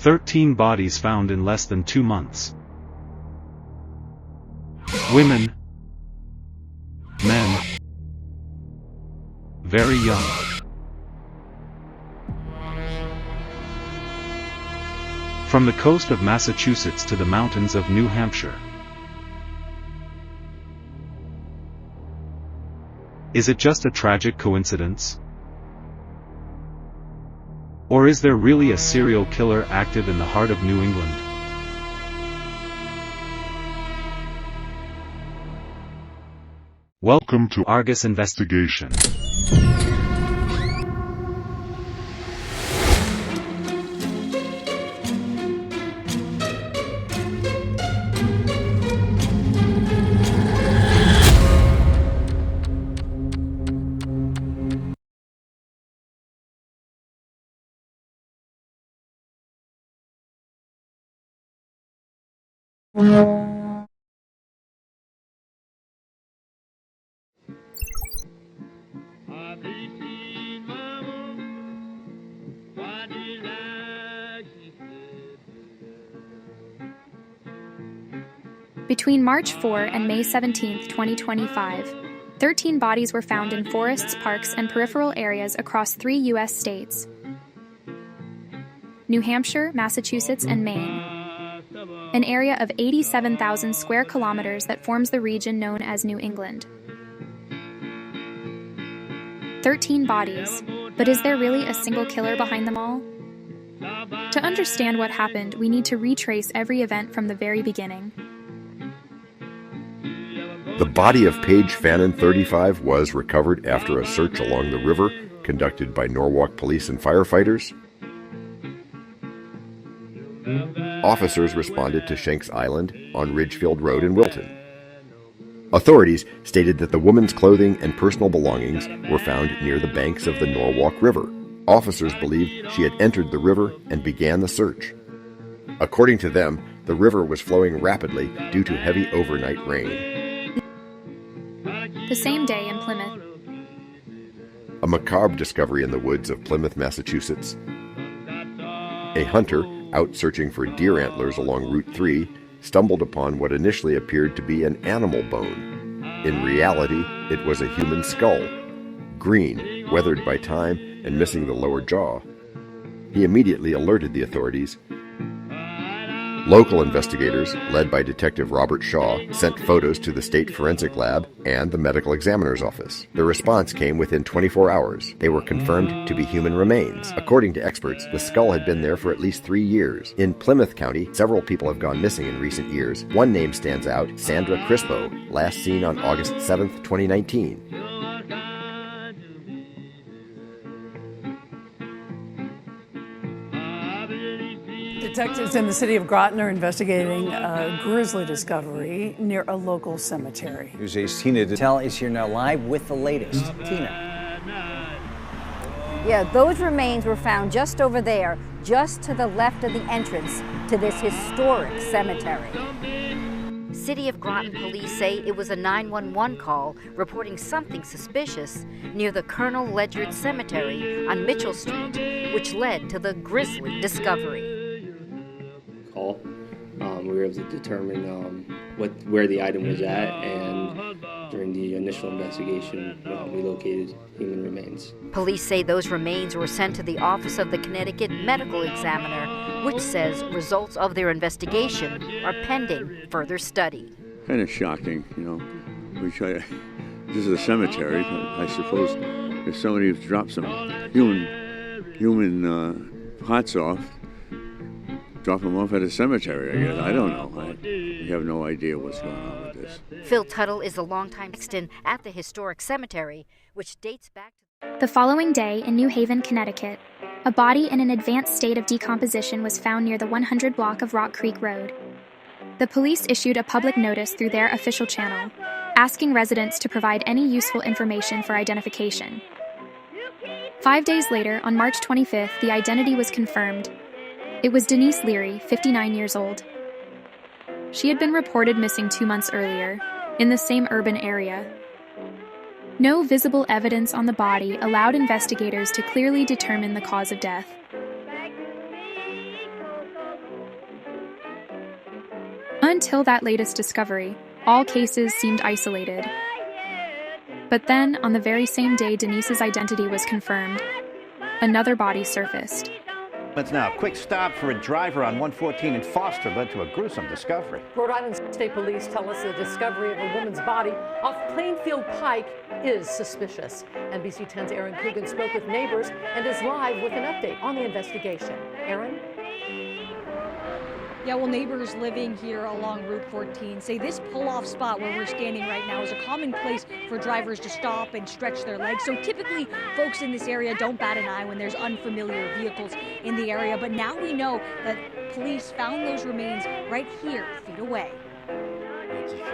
13 bodies found in less than 2 months. Women, men, very young. From the coast of Massachusetts to the mountains of New Hampshire. Is it just a tragic coincidence? Or is there really a serial killer active in the heart of New England? Welcome to Argus Investigation. Between March 4 and May 17, 2025, 13 bodies were found in forests, parks, and peripheral areas across 3 U.S. states: New Hampshire, Massachusetts, and Maine, an area of 87,000 square kilometers that forms the region known as New England. 13 bodies, but is there really a single killer behind them all? To understand what happened, we need to retrace every event from the very beginning. The body of Paige Fannin, 35, was recovered after a search along the river conducted by Norwalk police and firefighters. Officers responded to Shanks Island on Ridgefield Road in Wilton. Authorities stated that the woman's clothing and personal belongings were found near the banks of the Norwalk River. Officers believed she had entered the river and began the search. According to them, the river was flowing rapidly due to heavy overnight rain. The same day in Plymouth, A macabre discovery in the woods of Plymouth, Massachusetts. A hunter, out searching for deer antlers along Route 3, stumbled upon what initially appeared to be an animal bone. In reality, it was a human skull, green, weathered by time, and missing the lower jaw. He immediately alerted the authorities. Local investigators, led by Detective Robert Shaw, sent photos to the State Forensic Lab and the Medical Examiner's Office. The response came within 24 hours. They were confirmed to be human remains. According to experts, the skull had been there for at least 3 years. In Plymouth County, several people have gone missing in recent years. One name stands out: Sandra Crispo, last seen on August 7, 2019. Detectives in the city of Groton are investigating a grisly discovery near a local cemetery. News 8's Tina Tell is here now live with the latest. Tina. Yeah, those remains were found just over there, just to the left of the entrance to this historic cemetery. City of Groton police say it was a 911 call reporting something suspicious near the Colonel Ledyard Cemetery on Mitchell Street, which led to the grisly discovery. Call. We were able to determine where the item was at, and during the initial investigation, we located human remains. Police say those remains were sent to the Office of the Connecticut Medical Examiner, which says results of their investigation are pending further study. Kind of shocking, This is a cemetery. I suppose if somebody dropped some human parts off, drop them off at a cemetery, I guess. I don't know. We have no idea what's going on with this. Phil Tuttle is a longtime sexton at the historic cemetery, which dates back to... The following day in New Haven, Connecticut, a body in an advanced state of decomposition was found near the 100 block of Rock Creek Road. The police issued a public notice through their official channel, asking residents to provide any useful information for identification. 5 days later, on March 25th, the identity was confirmed. It was Denise Leary, 59 years old. She had been reported missing 2 months earlier, in the same urban area. No visible evidence on the body allowed investigators to clearly determine the cause of death. until that latest discovery, all cases seemed isolated. But then, on the very same day Denise's identity was confirmed, another body surfaced. Let's now a quick stop for a driver on 114 in Foster led to a gruesome discovery. Rhode Island State Police tell us the discovery of a woman's body off Plainfield Pike is suspicious. NBC 10's Aaron Coogan spoke with neighbors and is live with an update on the investigation. Aaron? Yeah, well, neighbors living here along Route 14 say this pull-off spot where we're standing right now is a common place for drivers to stop and stretch their legs. So typically, folks in this area don't bat an eye when there's unfamiliar vehicles in the area. But now we know that police found those remains right here, feet away. It's a shame,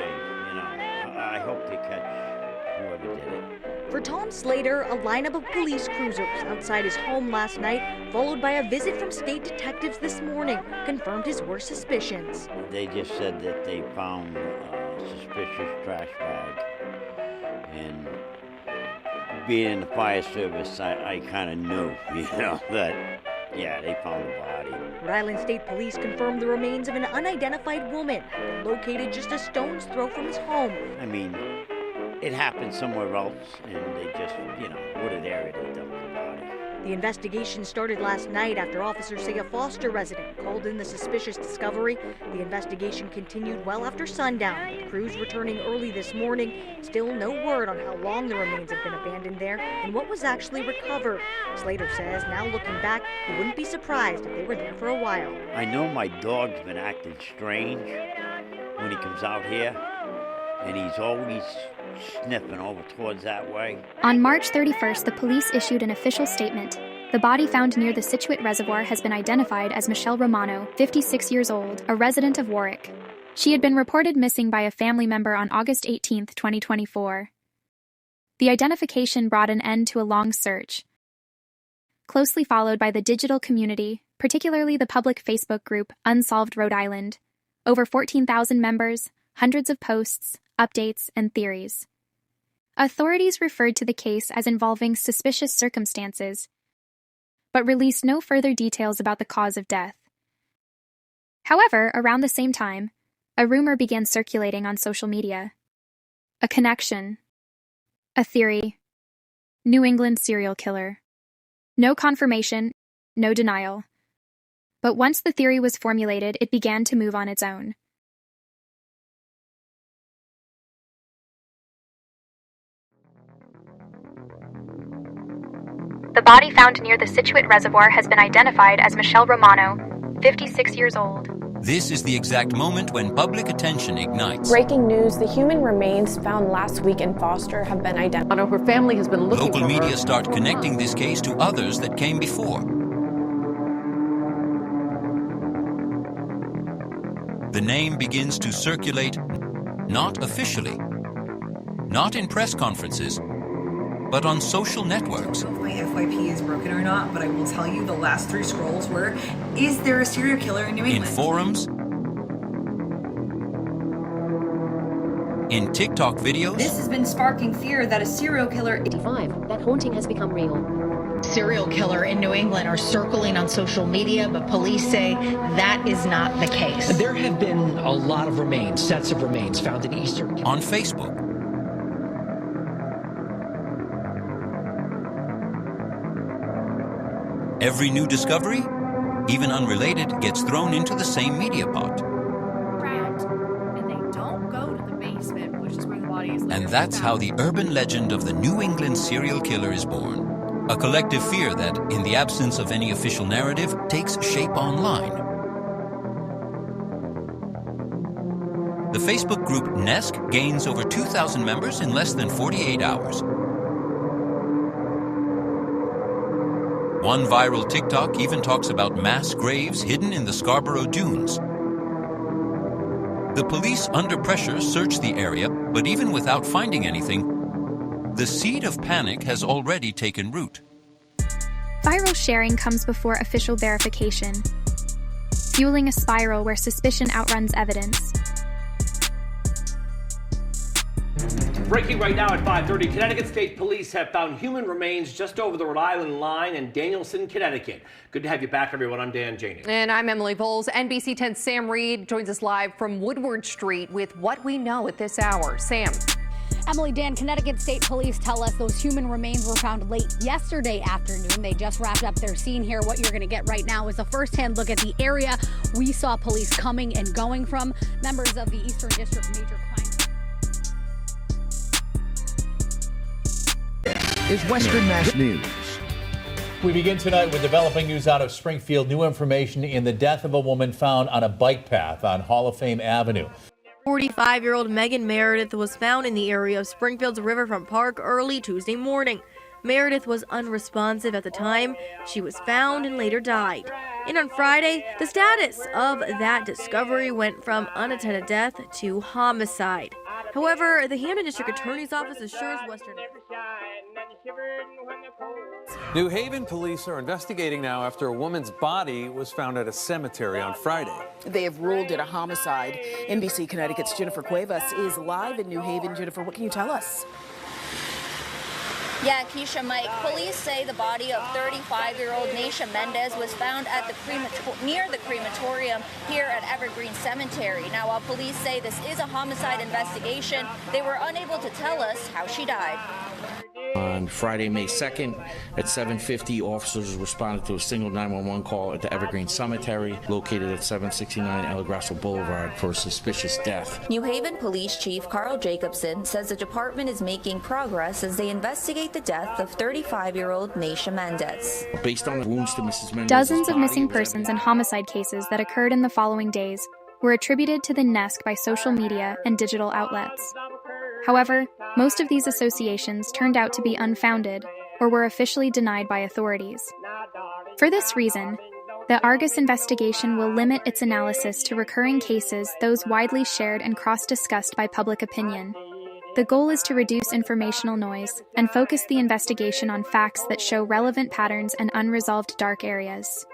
you know. I hope they catch whoever did it. For Tom Slater, a lineup of police cruisers outside his home last night, followed by a visit from state detectives this morning, confirmed his worst suspicions. They just said that they found a suspicious trash bag. And being in the fire service, I kind of knew, you know, that, yeah, they found the body. Rhode Island State Police confirmed the remains of an unidentified woman located just a stone's throw from his home. I mean, it happened somewhere else, and they just, you know, wooded area to dump the body. The investigation started last night after officers say a Foster resident called in the suspicious discovery. The investigation continued well after sundown, with crews returning early this morning. Still no word on how long the remains have been abandoned there and what was actually recovered. Slater says now looking back, he wouldn't be surprised if they were there for a while. I know my dog's been acting strange when he comes out here, and he's always sniffing over towards that way. On March 31st, the police issued an official statement. The body found near the Scituate Reservoir has been identified as Michelle Romano, 56 years old, a resident of Warwick. She had been reported missing by a family member on August 18, 2024. The identification brought an end to a long search, closely followed by the digital community, particularly the public Facebook group Unsolved Rhode Island. Over 14,000 members, hundreds of posts, updates, and theories. Authorities referred to the case as involving suspicious circumstances, but released no further details about the cause of death. However, around the same time, a rumor began circulating on social media. A connection. A theory. New England serial killer. No confirmation, no denial. But once the theory was formulated, it began to move on its own. The body found near the Scituate Reservoir has been identified as Michelle Romano, 56 years old. This is the exact moment when public attention ignites. Breaking news, the human remains found last week in Foster have been identified. Her family has been looking Local media start connecting this case to others that came before. The name begins to circulate, not officially, not in press conferences, but on social networks. I don't know if my FYP is broken or not, but I will tell you the last 3 scrolls were, is there a serial killer in New England? In forums, in TikTok videos. This has been sparking fear that a serial killer... 85, that haunting has become real. Serial killer in New England are circling on social media, but police say that is not the case. There have been a lot of remains, sets of remains found in Eastern. On Facebook. Every new discovery, even unrelated, gets thrown into the same media pot. And they don't go to the basement, which is where the body is later. And that's how the urban legend of the New England serial killer is born. A collective fear that, in the absence of any official narrative, takes shape online. The Facebook group NESK gains over 2,000 members in less than 48 hours. One viral TikTok even talks about mass graves hidden in the Scarborough Dunes. The police, under pressure, search the area, but even without finding anything, the seed of panic has already taken root. Viral sharing comes before official verification, fueling a spiral where suspicion outruns evidence. Breaking right now at 5:30, Connecticut State Police have found human remains just over the Rhode Island line in Danielson, Connecticut. Good to have you back, everyone. I'm Dan Janey. And I'm Emily Bowles. NBC 10's Sam Reed joins us live from Woodward Street with what we know at this hour. Sam. Emily, Dan, Connecticut State Police tell us those human remains were found late yesterday afternoon. They just wrapped up their scene here. What you're going to get right now is a first-hand look at the area we saw police coming and going from. Members of the Eastern District Major Crime is Western Mass News. We begin tonight with developing news out of Springfield. New information in the death of a woman found on a bike path on Hall of Fame Avenue. 45-year-old Megan Meredith was found in the area of Springfield's Riverfront Park early Tuesday morning. Meredith was unresponsive at the time she was found and later died. And on Friday, the status of that discovery went from unattended death to homicide. However, the Hampton District Attorney's Office assures Western... New Haven police are investigating now after a woman's body was found at a cemetery on Friday. They have ruled it a homicide. NBC Connecticut's Jennifer Cuevas is live in New Haven. Jennifer, what can you tell us? Yeah, Keisha, Mike, police say the body of 35-year-old Naisha Mendez was found at near the crematorium here at Evergreen Cemetery. Now, while police say this is a homicide investigation, they were unable to tell us how she died. On Friday, May 2nd, at 7:50, officers responded to a single 911 call at the Evergreen Cemetery, located at 769 El Grasso Boulevard, for a suspicious death. New Haven Police Chief Carl Jacobson says the department is making progress as they investigate the death of 35-year-old Naisha Mendez. Based on the wounds to Mrs. Mendez, dozens of missing persons and homicide cases that occurred in the following days were attributed to the NESK by social media and digital outlets. However, most of these associations turned out to be unfounded or were officially denied by authorities. For this reason, the ARGUS investigation will limit its analysis to recurring cases, those widely shared and cross-discussed by public opinion. The goal is to reduce informational noise and focus the investigation on facts that show relevant patterns and unresolved dark areas.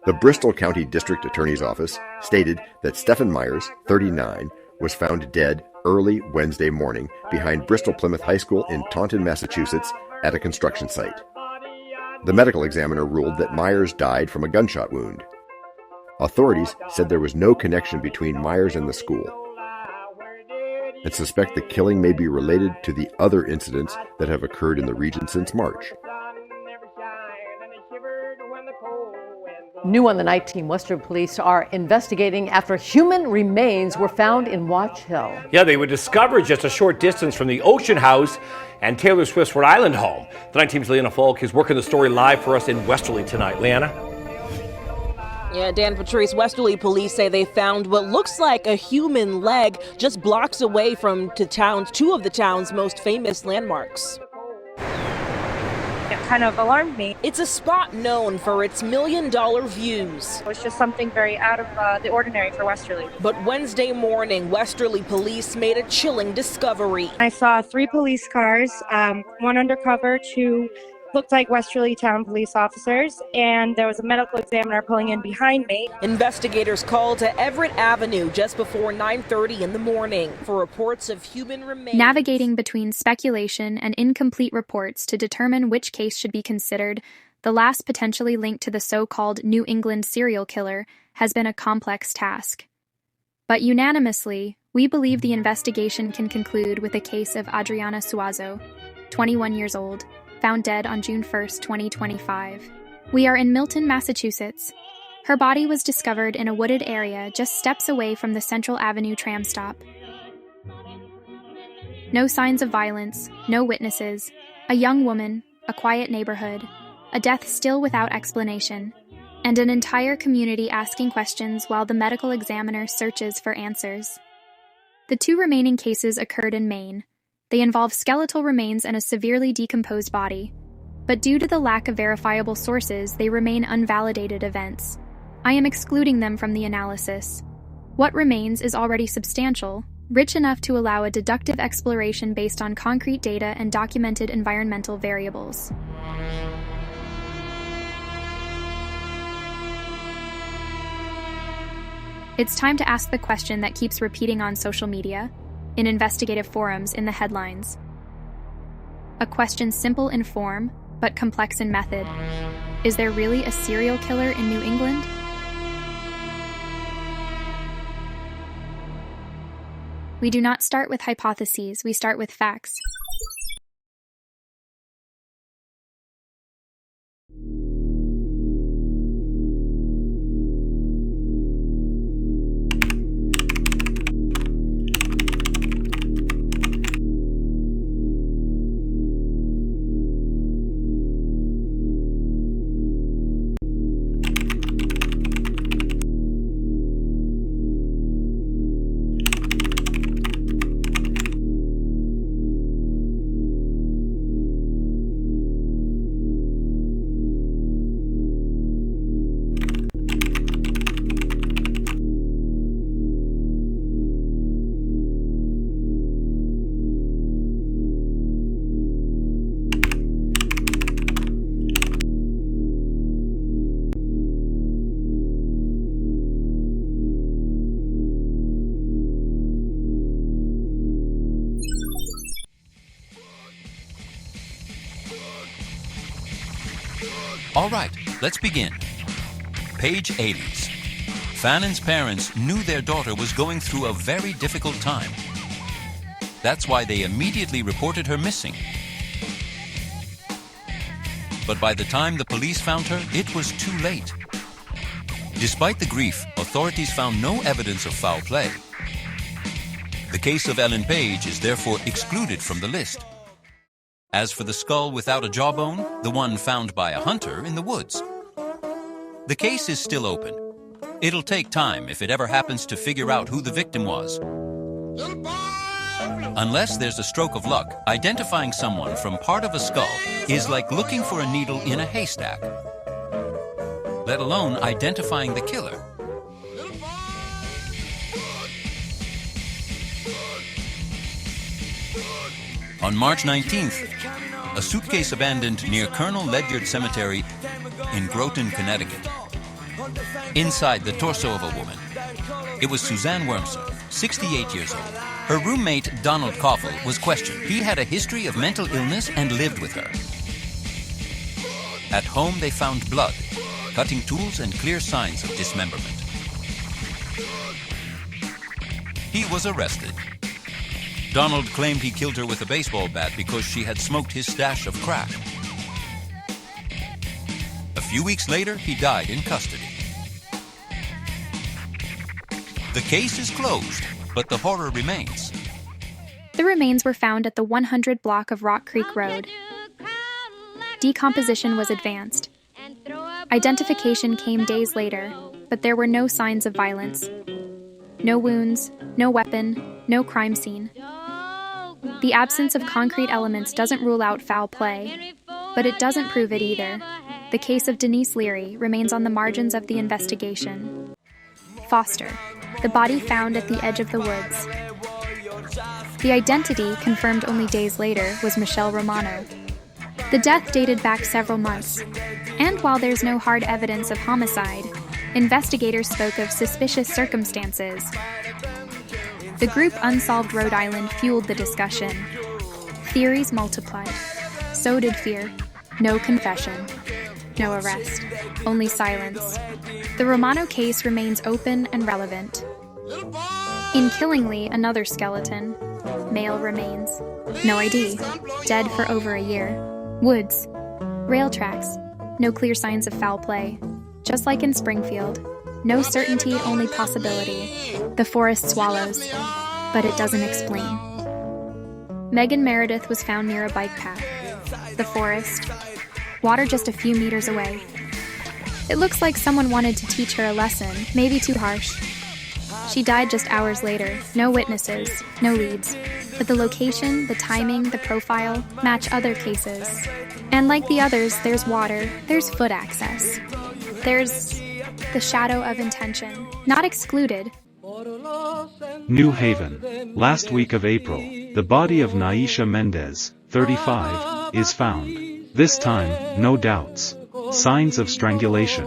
The Bristol County District Attorney's Office stated that Stephen Myers, 39, was found dead early Wednesday morning behind Bristol Plymouth High School in Taunton, Massachusetts, at a construction site. The medical examiner ruled that Myers died from a gunshot wound. Authorities said there was no connection between Myers and the school, and suspect the killing may be related to the other incidents that have occurred in the region since March. New on the night team, Western Police are investigating after human remains were found in Watch Hill. Yeah, they were discovered just a short distance from the Ocean House and Taylor Swift's Rhode Island home. The night team's Leanna Falk is working the story live for us in Westerly tonight. Leanna? Yeah, Dan Patrice, Westerly police say they found what looks like a human leg just blocks away from two of the town's most famous landmarks. It kind of alarmed me. It's a spot known for its million-dollar views. It was just something very out of the ordinary for Westerly. But Wednesday morning, Westerly police made a chilling discovery. I saw 3 police cars, one undercover, 2 looked like Westerly Town police officers, and there was a medical examiner pulling in behind me. Investigators called to Everett Avenue just before 9:30 in the morning for reports of human remains. Navigating between speculation and incomplete reports to determine which case should be considered, the last potentially linked to the so-called New England serial killer, has been a complex task. But unanimously, we believe the investigation can conclude with the case of Adriana Suazo, 21 years old, found dead on June 1, 2025. We are in Milton, Massachusetts. Her body was discovered in a wooded area just steps away from the Central Avenue tram stop. No signs of violence, no witnesses, a young woman, a quiet neighborhood, a death still without explanation, and an entire community asking questions while the medical examiner searches for answers. The 2 remaining cases occurred in Maine. They involve skeletal remains and a severely decomposed body. But due to the lack of verifiable sources, they remain unvalidated events. I am excluding them from the analysis. What remains is already substantial, rich enough to allow a deductive exploration based on concrete data and documented environmental variables. It's time to ask the question that keeps repeating on social media, in investigative forums, in the headlines. A question simple in form, but complex in method. Is there really a serial killer in New England? We do not start with hypotheses, we start with facts. All right, let's begin. Page 80s. Fannon's parents knew their daughter was going through a very difficult time. That's why they immediately reported her missing. But by the time the police found her, it was too late. Despite the grief, authorities found no evidence of foul play. The case of Ellen Page is therefore excluded from the list. As for the skull without a jawbone, the one found by a hunter in the woods, the case is still open. It'll take time if it ever happens to figure out who the victim was. Unless there's a stroke of luck, identifying someone from part of a skull is like looking for a needle in a haystack, let alone identifying the killer. On March 19th, a suitcase abandoned near Colonel Ledyard Cemetery in Groton, Connecticut. Inside, the torso of a woman. It was Suzanne Wormser, 68 years old. Her roommate, Donald Koffel, was questioned. He had a history of mental illness and lived with her. At home, they found blood, cutting tools, and clear signs of dismemberment. He was arrested. Donald claimed he killed her with a baseball bat because she had smoked his stash of crack. A few weeks later, he died in custody. The case is closed, but the horror remains. The remains were found at the 100 block of Rock Creek Road. Decomposition was advanced. Identification came days later, but there were no signs of violence. No wounds, no weapon, no crime scene. The absence of concrete elements doesn't rule out foul play, but it doesn't prove it either. The case of Denise Leary remains on the margins of the investigation. Foster, the body found at the edge of the woods. The identity, confirmed only days later, was Michelle Romano. The death dated back several months, and while there's no hard evidence of homicide, investigators spoke of suspicious circumstances. The group Unsolved Rhode Island fueled the discussion. Theories multiplied. So did fear. No confession. No arrest. Only silence. The Romano case remains open and relevant. In Killingly, another skeleton. Male remains. No ID. Dead for over a year. Woods. Rail tracks. No clear signs of foul play. Just like in Springfield. No certainty, only possibility. The forest swallows, but it doesn't explain. Megan Meredith was found near a bike path. The forest. Water just a few meters away. It looks like someone wanted to teach her a lesson, maybe too harsh. She died just hours later. No witnesses, no leads. But the location, the timing, the profile match other cases. And like the others, there's water, there's foot access. There's the shadow of intention, not excluded. New Haven. Last week of April, the body of Naisha Mendez, 35, is found. This time, no doubts. Signs of strangulation.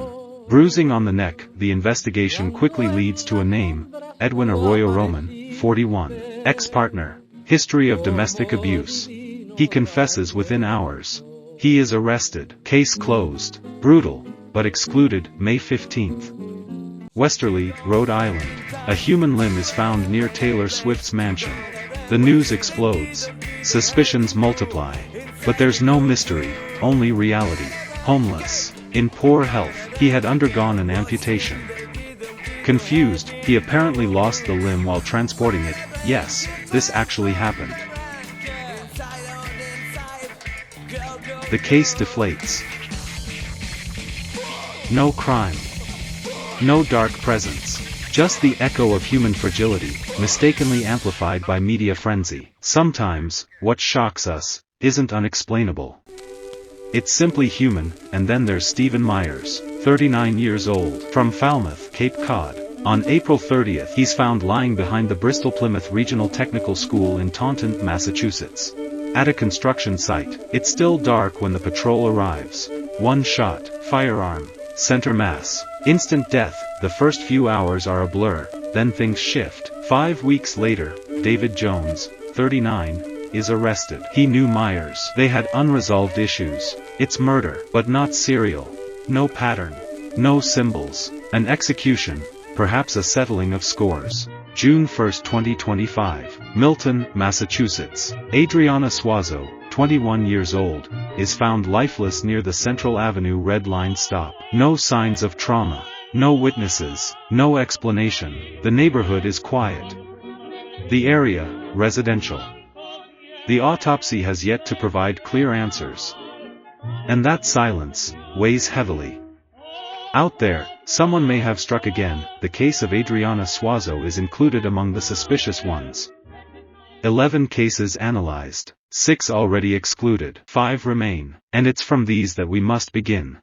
Bruising on the neck. The investigation quickly leads to a name, Edwin Arroyo Roman, 41. Ex-partner. History of domestic abuse. He confesses within hours. He is arrested. Case closed. Brutal, but excluded. May 15th. Westerly, Rhode Island. A human limb is found near Taylor Swift's mansion. The news explodes. Suspicions multiply. But there's no mystery, only reality. Homeless. In poor health. He had undergone an amputation. Confused, he apparently lost the limb while transporting it. Yes, this actually happened. The case deflates. No crime. No dark presence. Just the echo of human fragility, mistakenly amplified by media frenzy. Sometimes, what shocks us, isn't unexplainable. It's simply human. And then there's Stephen Myers, 39 years old, from Falmouth, Cape Cod. On April 30th, he's found lying behind the Bristol-Plymouth Regional Technical School in Taunton, Massachusetts. At a construction site. It's still dark when the patrol arrives. One shot, firearm, center mass, instant death. The first few hours are a blur, then things shift. 5 weeks later, David Jones, 39, is arrested. He knew Myers. They had unresolved issues. It's murder, but not serial. No pattern. No symbols. An execution, perhaps a settling of scores. June 1, 2025. Milton, Massachusetts. Adriana Suazo, 21 years old, is found lifeless near the Central Avenue Red Line stop. No signs of trauma. No witnesses. No explanation. The neighborhood is quiet. The area, residential. The autopsy has yet to provide clear answers. And that silence weighs heavily. Out there, someone may have struck again. The case of Adriana Suazo is included among the suspicious ones. 11 cases analyzed. 6 already excluded. 5 remain. And it's from these that we must begin.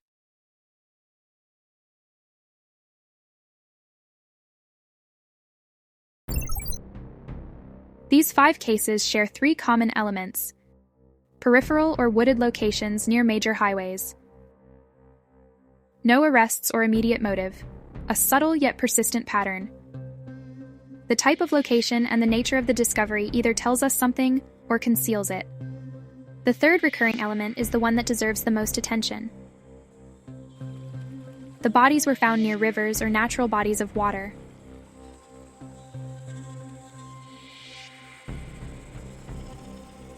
These 5 cases share 3 common elements: peripheral or wooded locations near major highways, no arrests or immediate motive, a subtle yet persistent pattern. The type of location and the nature of the discovery either tells us something or conceals it. The third recurring element is the one that deserves the most attention. The bodies were found near rivers or natural bodies of water.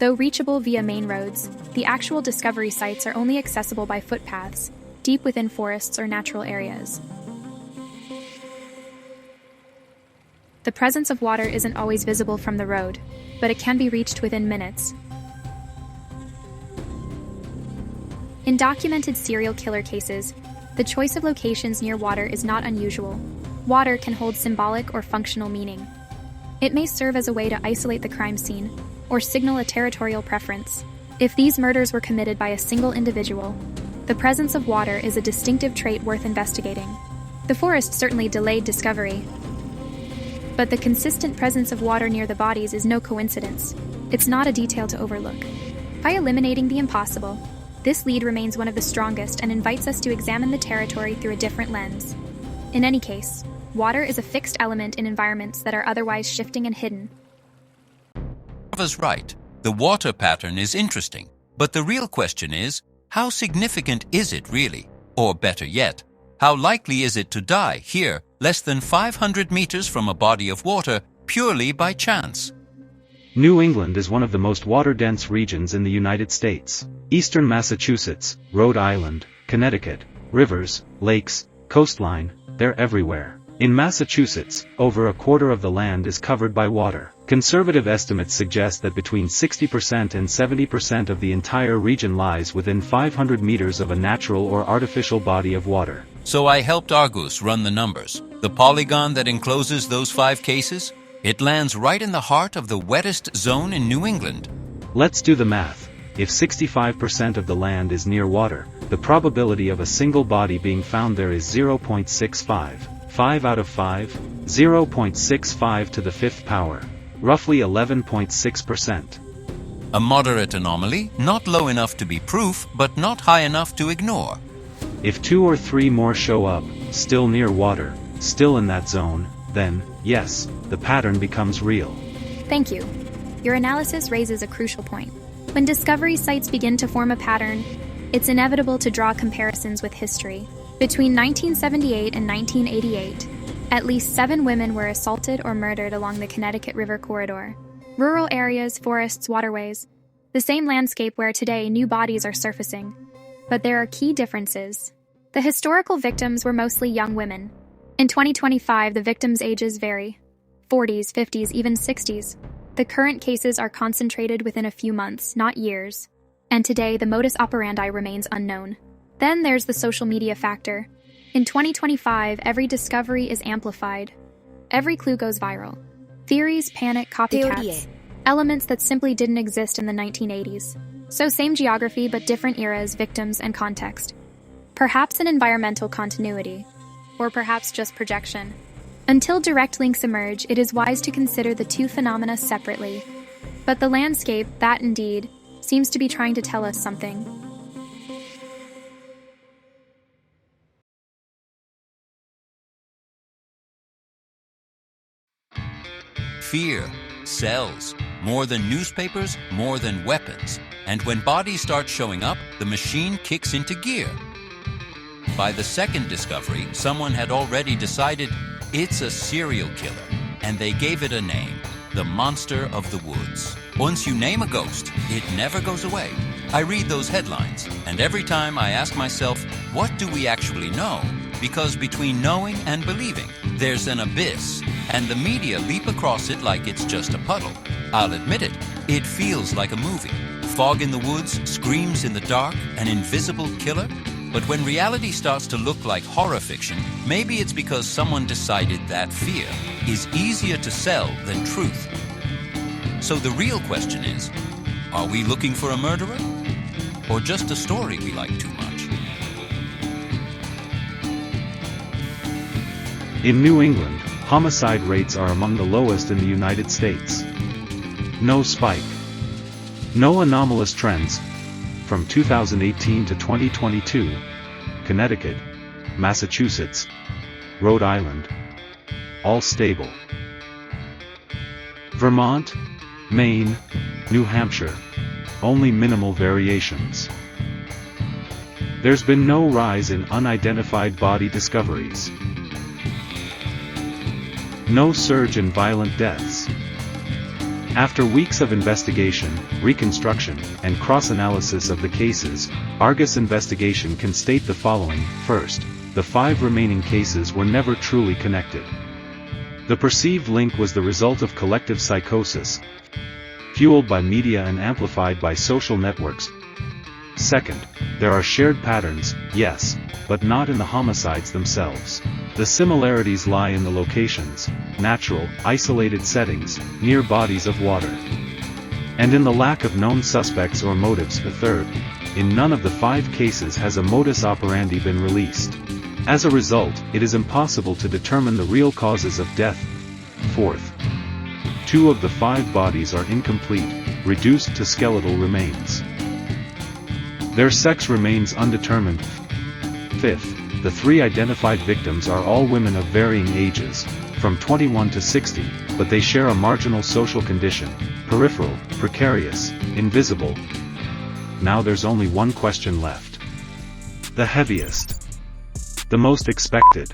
Though reachable via main roads, the actual discovery sites are only accessible by footpaths, deep within forests or natural areas. The presence of water isn't always visible from the road, but it can be reached within minutes. In documented serial killer cases, the choice of locations near water is not unusual. Water can hold symbolic or functional meaning. It may serve as a way to isolate the crime scene, or signal a territorial preference. If these murders were committed by a single individual, the presence of water is a distinctive trait worth investigating. The forest certainly delayed discovery, but the consistent presence of water near the bodies is no coincidence. It's not a detail to overlook. By eliminating the impossible, this lead remains one of the strongest and invites us to examine the territory through a different lens. In any case, water is a fixed element in environments that are otherwise shifting and hidden. Is right. The water pattern is interesting, but the real question is, how significant is it really? Or better yet, how likely is it to die here, less than 500 meters from a body of water, purely by chance? New England is one of the most water-dense regions in the United States. Eastern Massachusetts, Rhode Island, Connecticut, rivers, lakes, coastline, they're everywhere. In Massachusetts, over a quarter of the land is covered by water. Conservative estimates suggest that between 60% and 70% of the entire region lies within 500 meters of a natural or artificial body of water. So I helped Argus run the numbers. The polygon that encloses those 5 cases, it lands right in the heart of the wettest zone in New England. Let's do the math. If 65% of the land is near water, the probability of a single body being found there is 0.65. 5 out of 5, 0.65 to the 5th power, roughly 11.6%. A moderate anomaly, not low enough to be proof, but not high enough to ignore. If 2 or 3 more show up, still near water, still in that zone, then, yes, the pattern becomes real. Thank you. Your analysis raises a crucial point. When discovery sites begin to form a pattern, it's inevitable to draw comparisons with history. Between 1978 and 1988, at least 7 women were assaulted or murdered along the Connecticut River corridor. Rural areas, forests, waterways, the same landscape where today new bodies are surfacing. But there are key differences. The historical victims were mostly young women. In 2025, the victims' ages vary. 40s, 50s, even 60s. The current cases are concentrated within a few months, not years. And today, the modus operandi remains unknown. Then there's the social media factor. In 2025, every discovery is amplified. Every clue goes viral. Theories, panic, copycats. Elements that simply didn't exist in the 1980s. So same geography, but different eras, victims, and context. Perhaps an environmental continuity. Or perhaps just projection. Until direct links emerge, it is wise to consider the two phenomena separately. But the landscape, that indeed, seems to be trying to tell us something. Fear sells. More than newspapers, more than weapons. And when bodies start showing up, the machine kicks into gear. By the second discovery, someone had already decided it's a serial killer, and they gave it a name, the monster of the woods. Once you name a ghost, it never goes away. I read those headlines, and every time I ask myself, what do we actually know? Because between knowing and believing, there's an abyss, and the media leap across it like it's just a puddle. I'll admit it, it feels like a movie. Fog in the woods, screams in the dark, an invisible killer. But when reality starts to look like horror fiction, maybe it's because someone decided that fear is easier to sell than truth. So the real question is, are we looking for a murderer? Or just a story we like too much? In New England, homicide rates are among the lowest in the United States. No spike. No anomalous trends. From 2018 to 2022, Connecticut, Massachusetts, Rhode Island, all stable. Vermont, Maine, New Hampshire, only minimal variations. There's been no rise in unidentified body discoveries. No surge in violent deaths. After weeks of investigation, reconstruction, and cross-analysis of the cases, ARGUS investigation can state the following. First, the 5 remaining cases were never truly connected. The perceived link was the result of collective psychosis, fueled by media and amplified by social networks. Second, there are shared patterns, yes, but not in the homicides themselves. The similarities lie in the locations, natural, isolated settings, near bodies of water. And in the lack of known suspects or motives. The third, in none of the 5 cases has a modus operandi been released. As a result, it is impossible to determine the real causes of death. Fourth, 2 of the 5 bodies are incomplete, reduced to skeletal remains. Their sex remains undetermined. Fifth, the 3 identified victims are all women of varying ages, from 21 to 60, but they share a marginal social condition, peripheral, precarious, invisible. Now there's only one question left. The heaviest. The most expected.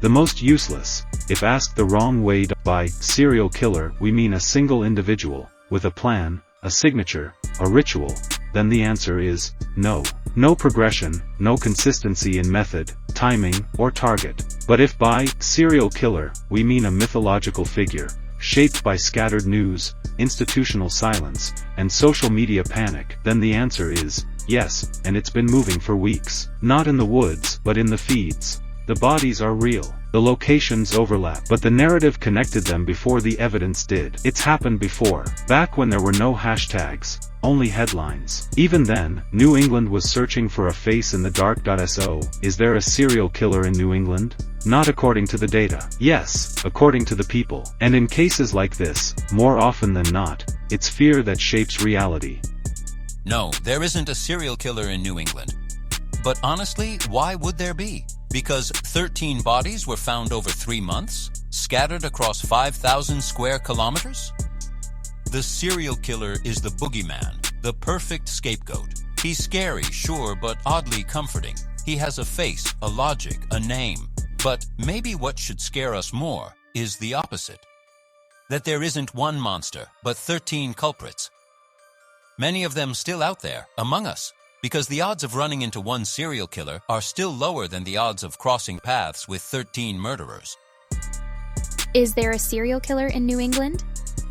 The most useless. If asked the wrong way. By serial killer we mean a single individual, with a plan, a signature, a ritual, then the answer is no. No progression, no consistency in method, timing, or target. But if by serial killer we mean a mythological figure, shaped by scattered news, institutional silence, and social media panic, then the answer is yes, and it's been moving for weeks. Not in the woods, but in the feeds. The bodies are real. The locations overlap, but the narrative connected them before the evidence did. It's happened before, back when there were no hashtags, only headlines. Even then, New England was searching for a face in the dark. So, is there a serial killer in New England? Not according to the data. Yes, according to the people. And in cases like this, more often than not, it's fear that shapes reality. No, there isn't a serial killer in New England. But honestly, why would there be? Because 13 bodies were found over 3 months, scattered across 5,000 square kilometers? The serial killer is the boogeyman, the perfect scapegoat. He's scary, sure, but oddly comforting. He has a face, a logic, a name. But maybe what should scare us more is the opposite. That there isn't one monster, but 13 culprits. Many of them still out there, among us, because the odds of running into one serial killer are still lower than the odds of crossing paths with 13 murderers. Is there a serial killer in New England?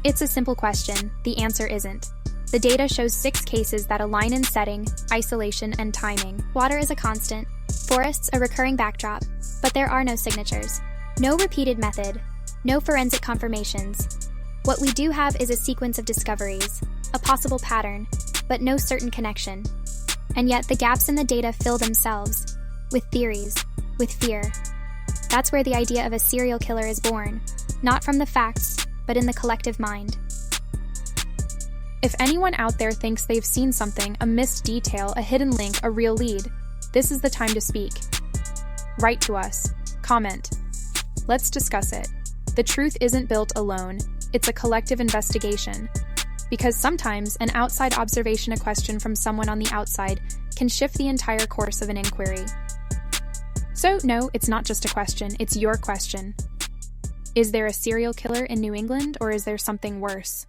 It's a simple question. The answer isn't. The data shows 6 cases that align in setting, isolation, and timing. Water is a constant, forests a recurring backdrop, but there are no signatures. No repeated method, no forensic confirmations. What we do have is a sequence of discoveries, a possible pattern, but no certain connection. And yet the gaps in the data fill themselves, with theories, with fear. That's where the idea of a serial killer is born, not from the facts, but in the collective mind. If anyone out there thinks they've seen something, a missed detail, a hidden link, a real lead, this is the time to speak. Write to us. Comment. Let's discuss it. The truth isn't built alone. It's a collective investigation. Because sometimes an outside observation, a question from someone on the outside, can shift the entire course of an inquiry. So no, it's not just a question, it's your question. Is there a serial killer in New England, or is there something worse?